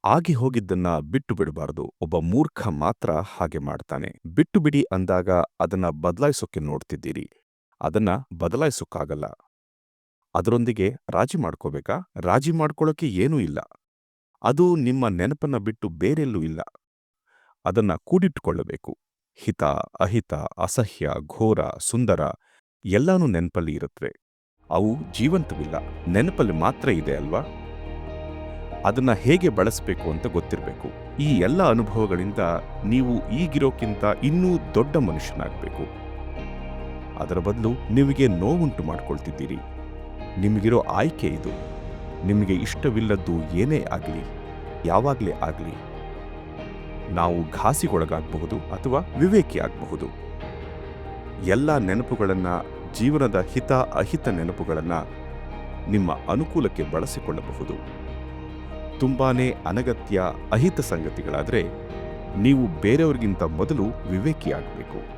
ಆಗಿ ಹೋಗಿದ್ದನ್ನ ಬಿಟ್ಟು ಬಿಡಬಾರದು. ಒಬ್ಬ ಮೂರ್ಖ ಮಾತ್ರ ಹಾಗೆ ಮಾಡ್ತಾನೆ. ಬಿಟ್ಟು ಬಿಡಿ ಅಂದಾಗ ಅದನ್ನ ಬದಲಾಯಿಸೋಕೆ ನೋಡ್ತಿದ್ದೀರಿ. ಅದನ್ನ ಬದಲಾಯಿಸೋಕ್ಕಾಗಲ್ಲ. ಅದರೊಂದಿಗೆ ರಾಜಿ ಮಾಡ್ಕೋಬೇಕಾ? ರಾಜಿ ಮಾಡ್ಕೊಳ್ಳೋಕೆ ಏನೂ ಇಲ್ಲ. ಅದು ನಿಮ್ಮ ನೆನಪನ್ನ ಬಿಟ್ಟು ಬೇರೆಲ್ಲೂ ಇಲ್ಲ. ಅದನ್ನ ಕೂಡಿಟ್ಟುಕೊಳ್ಳಬೇಕು. ಹಿತ, ಅಹಿತ, ಅಸಹ್ಯ, ಘೋರ, ಸುಂದರ ಎಲ್ಲಾನು ನೆನಪಲ್ಲಿ ಇರುತ್ತವೆ. ಅವು ಜೀವಂತವಿಲ್ಲ, ನೆನಪಲ್ಲಿ ಮಾತ್ರ ಇದೆ ಅಲ್ವಾ? ಅದನ್ನ ಹೇಗೆ ಬಳಸಬೇಕು ಅಂತ ಗೊತ್ತಿರಬೇಕು. ಈ ಎಲ್ಲ ಅನುಭವಗಳಿಂದ ನೀವು ಈಗಿರೋಕ್ಕಿಂತ ಇನ್ನೂ ದೊಡ್ಡ ಮನುಷ್ಯನಾಗಬೇಕು. ಅದರ ಬದಲು ನಿಮಗೆ ನೋವುಂಟು ಮಾಡ್ಕೊಳ್ತಿದ್ದೀರಿ. ನಿಮಗಿರೋ ಆಯ್ಕೆ ಇದು. ನಿಮಗೆ ಇಷ್ಟವಿಲ್ಲದ್ದು ಏನೇ ಆಗಲಿ, ಯಾವಾಗಲೇ ಆಗಲಿ, ನಾವು ಘಾಸಿಗೊಳಗಾಗಬಹುದು ಅಥವಾ ವಿವೇಕಿ ಆಗಬಹುದು. ಎಲ್ಲ ನೆನಪುಗಳನ್ನು, ಜೀವನದ ಹಿತ ಅಹಿತ ನೆನಪುಗಳನ್ನು ನಿಮ್ಮ ಅನುಕೂಲಕ್ಕೆ ಬಳಸಿಕೊಳ್ಳಬಹುದು. ತುಂಬಾನೇ ಅನಗತ್ಯ ಅಹಿತ ಸಂಗತಿಗಳಾದರೆ ನೀವು ಬೇರೆಯವರಿಗಿಂತ ಮೊದಲು ವಿವೇಕಿಯಾಗಬೇಕು.